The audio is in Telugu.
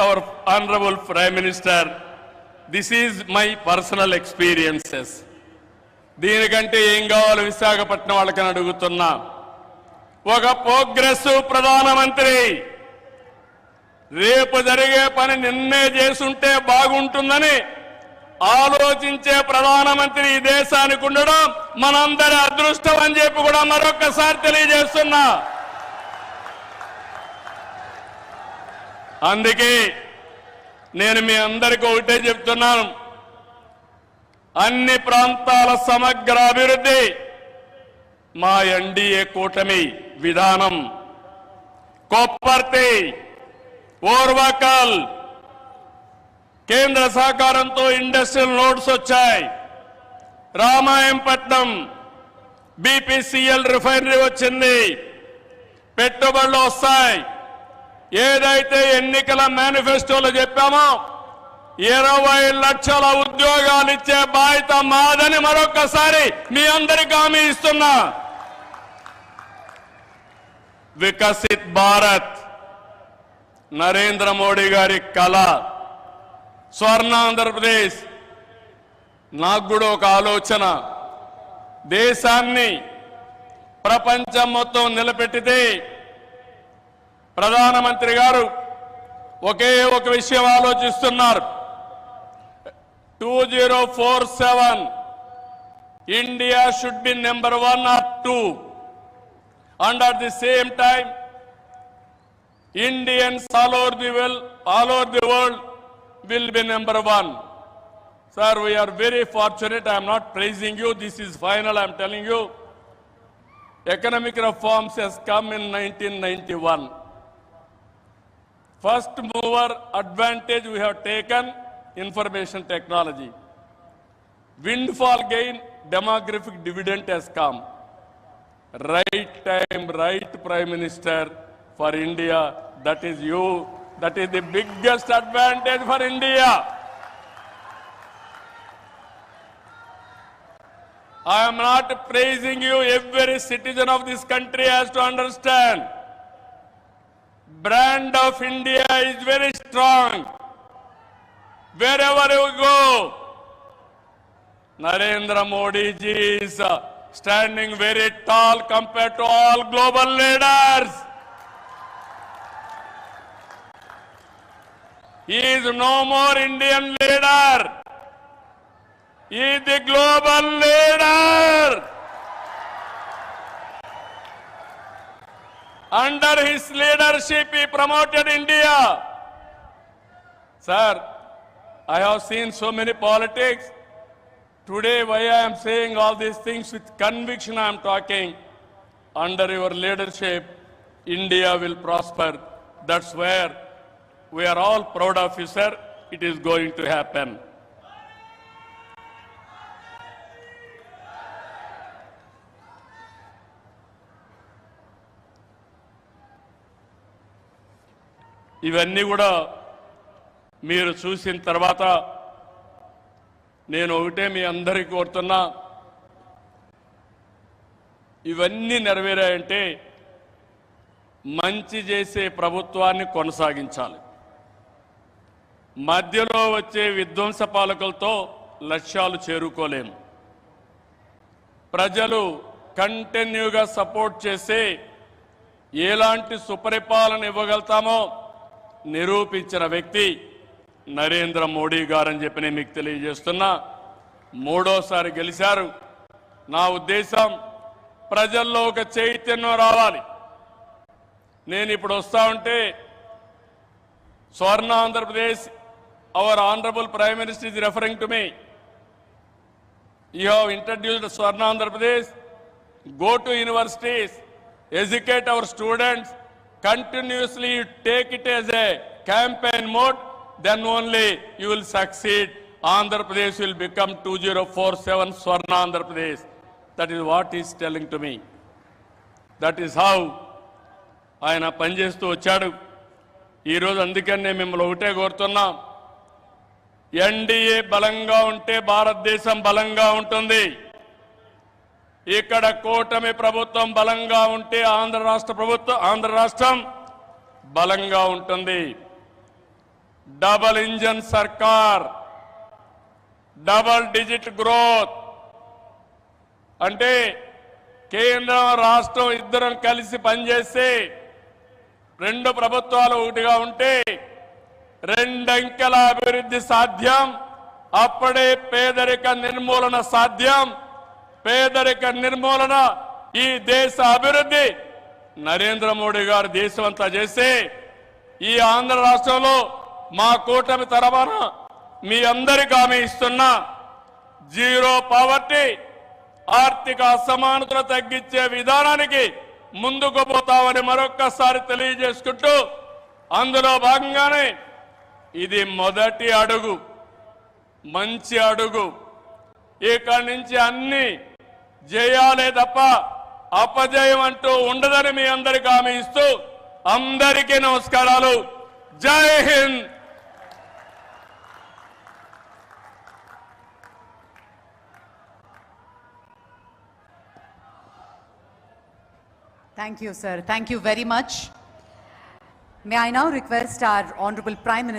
our Honorable Prime Minister, this is my personal experiences. దీనికంటే ఏం కావాలో విశాఖపట్నం వాళ్ళకని అడుగుతున్నా. ఒక ప్రోగ్రెసివ్ ప్రధానమంత్రి రేపు జరిగే పని నిన్నే చేసుంటే బాగుంటుందని ఆలోచించే ప్రధానమంత్రి ఈ దేశానికి ఉండడం మనందరి అదృష్టం అని చెప్పి కూడా మరొకసారి తెలియజేస్తున్నా. అందుకే నేను మీ అందరికీ ఒకటే చెప్తున్నాను, అన్ని ప్రాంతాల సమగ్ర అభివృద్ధి మా ఎన్డీఏ కూటమి విధానం. కొప్పర్తి, ఓర్వకల్ కేంద్ర సహకారంతో ఇండస్ట్రియల్ నోడ్స్ వచ్చాయి. రామాయంపట్నం బీపీసీఎల్ రిఫైనరీ వచ్చింది. పెట్టుబడులు వస్తాయి. ఏదైతే ఎన్నికల మేనిఫెస్టోలో చెప్పామో 20 లక్షల ఉద్యోగాలు ఇచ్చే బాధ్యత మాదని మరొకసారి మీ అందరికీ హామీ ఇస్తున్నా. వికసిత్ భారత్ నరేంద్ర మోడీ గారి కళ. స్వర్ణ ఆంధ్రప్రదేశ్ నాకు కూడా ఒక ఆలోచన. దేశాన్ని ప్రపంచం మొత్తం నిలబెట్టితే ప్రధానమంత్రి గారు ఒకే ఒక విషయం ఆలోచిస్తున్నారు. 2047 India should be number 1 or 2, and at the same time Indians all over the world will be number 1. Sir, we are very fortunate. I am not praising you. This is final. I am telling you. Economic reforms has come in 1991. First mover advantage we have taken, information technology. Windfall gain, demographic dividend has come. Right time, right Prime Minister for India. That is you. That is the biggest advantage for India. I am not praising you. Every citizen of this country has to understand. Brand of India is very strong. Wherever you go, Narendra Modi ji is standing very tall compared to all global leaders. He is no more Indian leader. He is the global leader. Under his leadership, he promoted India. Sir, I have seen so many politics. Today, why I am saying all these things with conviction, I am talking. Under your leadership, India will prosper. That's where we are all proud of you, sir. It is going to happen. ఇవన్నీ కూడా మీరు చూసిన తర్వాత నేను ఒకటే మీ అందరికీ కోరుతున్నా, ఇవన్నీ నెరవేరాయంటే మంచి చేసే ప్రభుత్వాన్ని కొనసాగించాలి. మధ్యలో వచ్చే విధ్వంస పాలకులతో లక్ష్యాలు చేరుకోలేము. ప్రజలు కంటిన్యూగా సపోర్ట్ చేసే ఎలాంటి సుపరిపాలన ఇవ్వగలుగుతామో నిరూపించిన వ్యక్తి నరేంద్ర మోడీ గారని చెప్పి నేను మీకు తెలియజేస్తున్నా. మూడోసారి గెలిచారు. నా ఉద్దేశం ప్రజల్లో ఒక చైతన్యం రావాలి. నేను ఇప్పుడు వస్తా ఉంటే స్వర్ణ Andhra Pradesh, our honourable prime minister is referring to me. You have introduced Swarna Andhra Pradesh. Go to universities, educate our students, continuously take it as a campaign mode, then only you will succeed. Andhra Pradesh will become 2047 Swarna Andhra Pradesh. That is what he is telling to me. That is how ఆయన పనిచేస్తూ వచ్చాడు. ఈరోజు అందుకనే మిమ్మల్ని ఒకటే కోరుతున్నాం, ఎన్డీఏ బలంగా ఉంటే భారతదేశం బలంగా ఉంటుంది. ఇక్కడ కూటమి ప్రభుత్వం బలంగా ఉంటే ఆంధ్ర రాష్ట్రం బలంగా ఉంటుంది. డబల్ ఇంజన్ సర్కార్, డబల్ డిజిట్ గ్రోత్. అంటే కేంద్రం రాష్ట్రం ఇద్దరం కలిసి పనిచేస్తే రెండు ప్రభుత్వాలు ఒకటిగా ఉంటే రెండంకెల అభివృద్ధి సాధ్యం. అప్పుడే పేదరిక నిర్మూలన సాధ్యం. పేదరిక నిర్మూలన ఈ దేశ అభివృద్ధి నరేంద్ర మోడీ గారు దేశమంతా చేస్తే ఈ ఆంధ్ర రాష్ట్రంలో మా కూటమి తరఫున మీ అందరికీ హామీ ఇస్తున్నా, జీరో పావర్టీ, ఆర్థిక అసమానతలు తగ్గించే విధానానికి ముందుకు పోతామని మరొక్కసారి తెలియజేసుకుంటూ, అందులో భాగంగానే ఇది మొదటి అడుగు, మంచి అడుగు. ఇక్కడి నుంచి అన్ని జయాలే తప్ప అపజయం అంటూ ఉండదని మీ అందరికీ హామీ ఇస్తూ అందరికీ నమస్కారాలు. జై Hind. Thank you, sir. Thank you very much. May I now request our Honorable Prime Minister